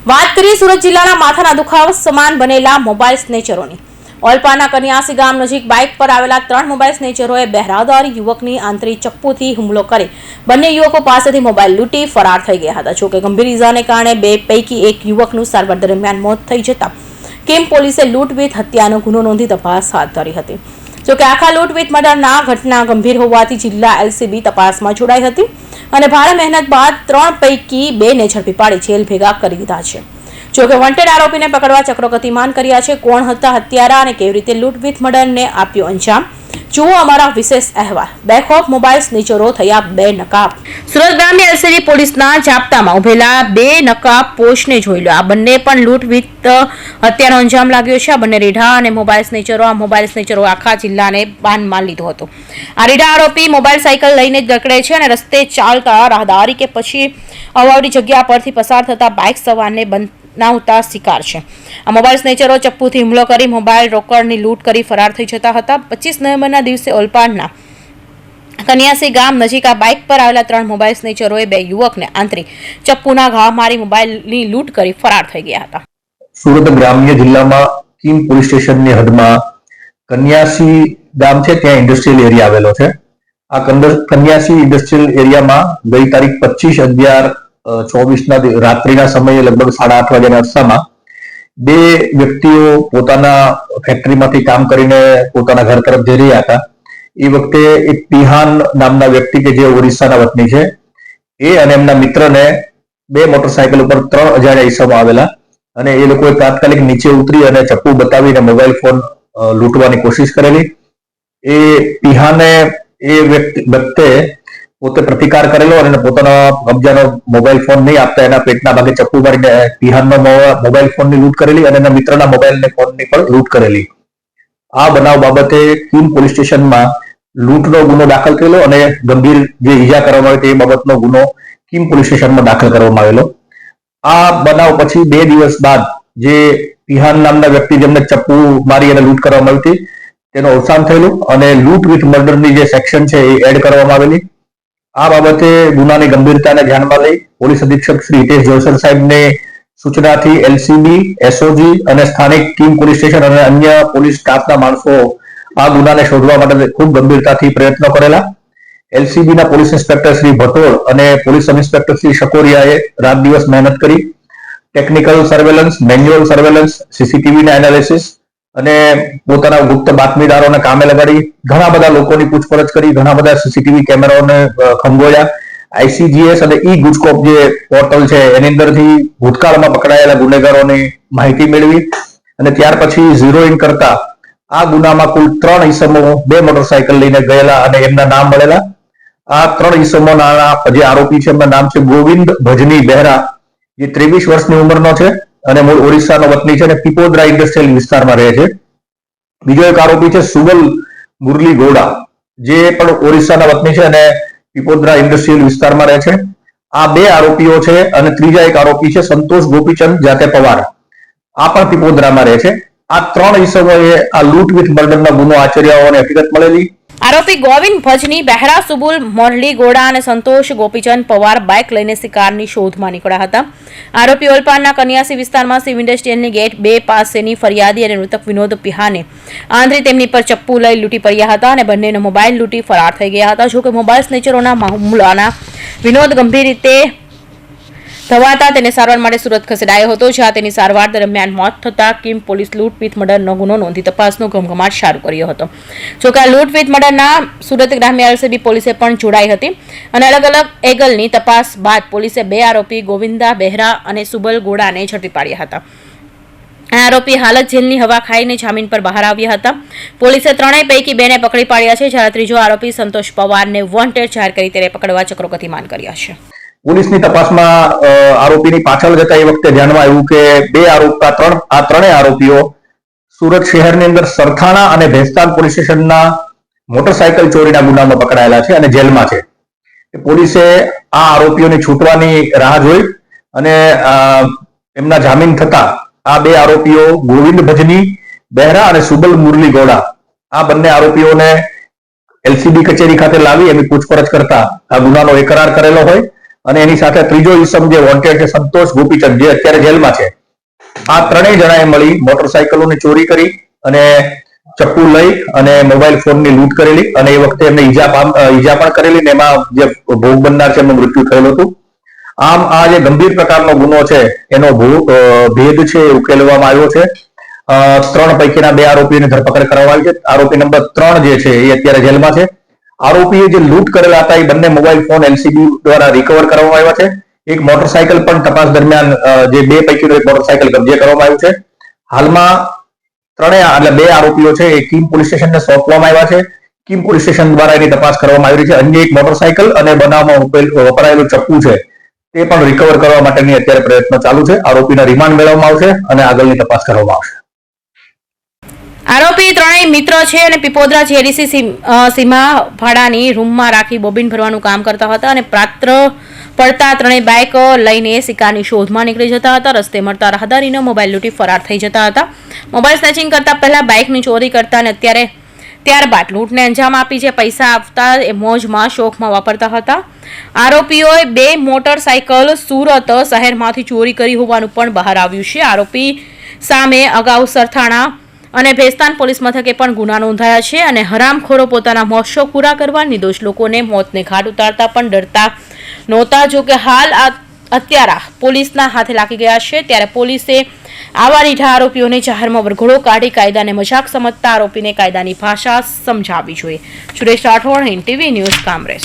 વાત કરીએ સુરત જિલ્લાના માથાના દુખાવા સમાન બનેલા મોબાઈલ સ્નેચરોની। ઓલપાડના કન્યાસી ગામ નજીક બાઇક પર આવેલા 3 મોબાઈલ સ્નેચરોએ બહેરાદાર યુવકની આંતરી ચપ્પુથી હુમલો કરી બંને યુવકો પાસેથી મોબાઈલ લૂંટી ફરાર થઈ ગયા હતા। જોકે ગંભીર ઇજાને કારણે 2 પૈકી એક યુવકનું સારવાર દરમિયાન મોત થઈ જતા કેમ પોલીસે લૂંટ વિથ હત્યાનો ગુનો નોંધી તપાસ હાથ ધરી હતી। જોકે આખા લૂંટ વિથ મર્ડરના ઘટના ગંભીર હોવાથી જિલ્લા એલસીબી તપાસમાં જોડાઈ હતી અને ભારે મહેનત બાદ 3 પૈકી 2 ને ઝડપી પાડી જેલ ભેગા કરી દીધા છે। જોકે વોન્ટેડ આરોપીને પકડવા ચક્રો ગતિમાન કર્યા છે। કોણ હતા હત્યારા અને કેવી રીતે લૂંટ વિથ મર્ડરને આપ્યો અંજામ, જુઓ અમારા વિશેષ અહેવાલ। બેક ઓફ મોબાઈલ સ્નેચરો થયા 2 નકાબ। સુરત ગ્રામ્ય એલસીબી પોલીસના જાપ્તામાં ઉભેલા 2 નકાબ પોસ્ટને જોઈ લો। આ બંને પણ લૂંટ વિથ હત્યાનો અંજામ લાગ્યો છે। આ બંને રીઢા અને મોબાઈલ સ્નેચરો આખા જિલ્લાને બાનમાં લીધો હતો। આ રીઢા આરોપી મોબાઈલ સાયકલ લઈને જ નીકળે છે અને રસ્તે ચાલતા રાહદારી કે પછી અવાવડી જગ્યા પરથી પસાર થતા બાઇક સવારને બનાવતા શિકાર છે। આ મોબાઈલ સ્નેચરો ચપ્પુથી હુમલો કરી મોબાઈલ રોકડની લૂંટ કરી ફરાર થઈ જતા હતા। 25 નવેમ્બરના દિવસે ઓલપાડના કન્યાસી ગામ નજીક આ બાઇક પર આવેલા 3 મોબાઈલ સ્નેચરોએ 2 યુવકને આંતરી ચપ્પુના ઘા મારી મોબાઈલની લૂંટ કરી ફરાર થઈ ગયા હતા। સુરત ગ્રામ્ય જિલ્લામાં કિમ પોલીસ સ્ટેશનની હદમાં કન્યાસી ગામ છે, ત્યાં ઇન્ડસ્ટ્રીયલ એરિયા આવેલો છે। આ કન્યાસી ઇન્ડસ્ટ્રીયલ એરિયામાં ગઈ તારીખ 25/11/24 રાત્રિના સમયે લગભગ 8:30 વાગ્યાના અરસામાં 2 વ્યક્તિઓ પોતાના ફેક્ટરીમાંથી કામ કરીને પોતાના ઘર તરફ જઈ રહ્યા હતા। એ વખતે એક પિહાન નામના વ્યક્તિ કે જે ઓરિસ્સાના વતની છે, એ અને એમના મિત્રને 2 મોટરસાયકલ ઉપર 3 અજાણ્યા ઈસમો આવેલા અને એ લોકોએ તાત્કાલિક નીચે ઉતરી અને ચપ્પુ બતાવીને મોબાઈલ ફોન લૂંટવાની કોશિશ કરેલી। એ પિહાને એ વ્યક્તિએ પોતે પ્રતિકાર કરેલો અને પોતાના કબજાનો મોબાઈલ ફોન નહીં આપતા એના પેટના ભાગે ચપ્પુ મારીને પિહાનનો મોબાઈલ ફોનની લૂંટ કરેલી અને એના મિત્રના મોબાઈલ ફોનની પણ લૂંટ કરેલી। આ બનાવ બાબતે કિમ પોલીસ સ્ટેશનમાં લૂંટનો ગુનો દાખલ થયેલો અને ગંભીર જે ઈજા કરવામાં આવી તે બાબતનો ગુનો કિમ પોલીસ સ્ટેશનમાં દાખલ કરવામાં આવેલો। આ બનાવ પછી 2 દિવસ બાદ જે પિહાન નામના વ્યક્તિ જેમને ચપ્પુ મારી અને લૂંટ કરવામાં આવી હતી તેનું અવસાન થયેલું અને લૂંટ વિથ મર્ડરની જે સેક્શન છે એ એડ કરવામાં આવેલી। આ બાબતે ગુનાની ગંભીરતાને ધ્યાનમાં લઈ પોલીસ અધિક્ષક શ્રી હિતેશ જોશર સાહેબને સૂચનાથી એલસીબી, એસઓજી અને સ્થાનિક કિમ પોલીસ સ્ટેશન અને અન્ય પોલીસ સ્ટાફના માણસો આ ગુનાને શોધવા માટે ખૂબ ગંભીરતાથી પ્રયત્નો કરેલા। એલસીબીના પોલીસ ઇન્સ્પેક્ટર શ્રી ભટોળ અને પોલીસ સબ ઇન્સ્પેક્ટર શ્રી શકોરિયાએ રાત દિવસ મહેનત કરી ટેકનિકલ સર્વેલન્સ, મેન્યુઅલ સર્વેલન્સ, સીસીટીવીના એનાલિસિસ અને પોતાના ગુપ્ત બાતમીદારોને કામે લગાડી ઘણા બધા લોકોની પૂછપરછ કરી, ઘણા બધા સીસીટીવી કેમેરાઓને ખંગોળ્યા। આઈસીજીએસ અને ઈ ગુજકોપ જે પોર્ટલ છે એની અંદરથી ભૂતકાળમાં પકડાયેલા ગુનેગારોની માહિતી મેળવી અને ત્યાર પછી ઝીરો ઇન કરતા આ ગુનામાં કુલ 3 ઈસમો 2 મોટરસાયકલ લઈને ગયેલા અને એમના નામ મળેલા। આ 3 ઈસમોના જે આરોપી છે એમના નામ છે ગોવિંદ ભજની બહેરા, જે 23 વર્ષની ઉંમરનો છે અને મૂળ ઓરિસ્સાનો વતની છે અને પીપોદરા ઇન્ડસ્ટ્રીયલ વિસ્તારમાં રહે છે। બીજો એક આરોપી છે સુબલ મુરલી ગોડા, જે પણ ઓરિસ્સાના વતની છે અને પીપોદરા ઇન્ડસ્ટ્રીયલ વિસ્તારમાં રહે છે। આ 2 આરોપીઓ છે અને ત્રીજા એક આરોપી છે સંતોષ ગોપીચંદ જાતે પવાર, આ પણ પીપોદરામાં રહે છે। આ 3 ઈસમોએ આ લૂંટ વિથ મર્ડરના ગુનો આચર્યા હોવાની હકીકત મળેલી। આરોપી ગોવિંદ ભજની બહેરા, સુબુલ મોરલી ગોડા અને સંતોષ ગોપીચંદ પવાર બાઇક લઈને શિકારની શોધમાં નીકળ્યા હતા। આરોપી ઓલપાડના કન્યાસી વિસ્તારમાં સિવ ઇન્ડસ્ટ્રીયલની ગેટ 2 પાસેની ફરિયાદી અને મૃતક વિનોદ પિહાને આંતરી તેમની પર ચપ્પુ લઈ લૂંટી પડ્યા હતા અને બંનેનો મોબાઈલ લૂંટી ફરાર થઈ ગયા હતા। જોકે મોબાઈલ સ્નેચરોના હુમલાના વિનોદ ગંભીર રીતે ધવાતા તેને સારવાર માટે સુરત ખસેડાયો હતો, જ્યાં તેની સારવાર દરમિયાન મોત થતા કિમ પોલીસ લૂંટ વિથ મર્ડરનો ગુનો નોંધી તપાસનો ઘમઘમાટ શરૂ કર્યો હતો। જોકે આ લૂંટ વિથ મર્ડરના સુરત ગ્રામ્ય એલસીબી પોલીસે પણ જોડાઈ હતી અને અલગ અલગ એંગલની તપાસ બાદ પોલીસે 2 આરોપી ગોવિંદા બહેરા અને સુબલ ગોડાને ઝડપી પાડ્યા હતા। આ આરોપી હાલત જેલની હવા ખાઈને જામીન પર બહાર આવ્યા હતા। પોલીસે 3 પૈકી 2ને પકડી પાડ્યા છે, જ્યારે ત્રીજો આરોપી સંતોષ પવારને વોન્ટેડ જાહેર કરી તેને પકડવા ચક્રો ગતિમાન કર્યા છે। પોલીસની તપાસમાં આરોપીની પાછળ જતા એ વખતે ધ્યાનમાં આવ્યું કે 3 આરોપીઓ સુરત શહેરની અંદર સરથાણા અને ભેસ્તાન પોલીસ સ્ટેશનના મોટરસાયકલ ચોરીના ગુનામાં પકડાયેલા છે અને જેલમાં છે। પોલીસે આ આરોપીઓની છૂટવાની રાહ જોઈ અને એમના જામીન થતા આ 2 આરોપીઓ ગોવિંદ ભજની બહેરા અને સુબલ મુરલી ગોડા, આ બંને આરોપીઓને એલસીબી કચેરી ખાતે લાવી એની પૂછપરછ કરતા આ ગુનાનો એકરાર કરેલો હોય અને એની સાથે ત્રીજો ઈસમ જે વોન્ટેડ છે સંતોષ ગોપીચંદ, જે અત્યારે જેલમાં છે. આ ત્રણેય જણાએ મળી મોટરસાયકલોની ચોરી કરી અને ચપ્પુ લઈ અને મોબાઈલ ફોનની લૂંટ કરેલી, અને એ વખતે એમને ઈજા પણ કરેલી ને એમાં જે ભોગ બનનાર છે એમનું મૃત્યુ થયેલું હતું. આમ આ જે ગંભીર પ્રકારનો ગુનો છે એનો ભેદ છે એ ઉકેલવામાં આવ્યો છે. 3 પૈકીના 2 આરોપીઓની ધરપકડ કરવામાં આવી છે. આરોપી નંબર 3 જે છે એ અત્યારે જેલમાં છે. આરોપીએ જે લૂંટ કરેલા હતા એ બંને મોબાઈલ ફોન એલસીબી દ્વારા રિકવર કરવામાં આવ્યા છે. એક મોટરસાયકલ પણ તપાસ દરમિયાન જે 2 પૈકીનું એક મોટરસાયકલ કબજે કરવામાં આવ્યું છે. હાલમાં એટલે 2 આરોપીઓ છે એ કિમ પોલીસ સ્ટેશનને સોંપવામાં આવ્યા છે. કિમ પોલીસ સ્ટેશન દ્વારા એની તપાસ કરવામાં આવી રહી છે. અન્ય એક મોટરસાયકલ અને બનાવમાં વપરાયેલું ચપ્પુ છે તે પણ રિકવર કરવા માટેની અત્યારે પ્રયત્નો ચાલુ છે. આરોપીના રિમાન્ડ મેળવવામાં આવશે અને આગળની તપાસ કરવામાં આવશે. આરોપી ત્રણેય મિત્ર છે અને પીપોદરા જેડીસી સીમા ભાડાની રૂમમાં રાખી બોબિન ભરવાનું કામ કરતા હતા અને પાત્ર પડતા ત્રણેય બાઇક લઈને શિકારની શોધમાં નીકળી જતા હતા. રસ્તે મળતા રાહદારીનો મોબાઈલ લૂંટી ફરાર થઈ જતા હતા. મોબાઈલ સ્નેચિંગ કરતા પહેલા બાઇકની ચોરી કરતા અને ત્યારબાદ લૂંટને અંજામ આપી જે પૈસા આપતા એ મોજમાં શોખમાં વાપરતા હતા. આરોપીઓએ 2 મોટરસાયકલ સુરત શહેરમાંથી ચોરી કરી હોવાનું પણ બહાર આવ્યું છે. આરોપી સામે અગાઉ સરથાણા અને ભેસ્તાન પોલીસ મથકે પણ ગુના નોંધાયા છે અને હરામખોરો પોતાના મોજ-શોખ પૂરા કરવા નિર્દોષ લોકોને મોતને ઘાટ ઉતારતા પણ ડરતા નહોતા. જો કે હાલ અત્યારે પોલીસના હાથે લાગી ગયા છે. ત્યારે પોલીસે આવા રીઢા આરોપીઓને જાહેરમાં વરઘોડો કાઢી કાયદાને મજાક સમજતા આરોપીને કાયદાની ભાષા સમજાવવી જોઈએ. Suresh Rathod, Hind TV news, Kamrej.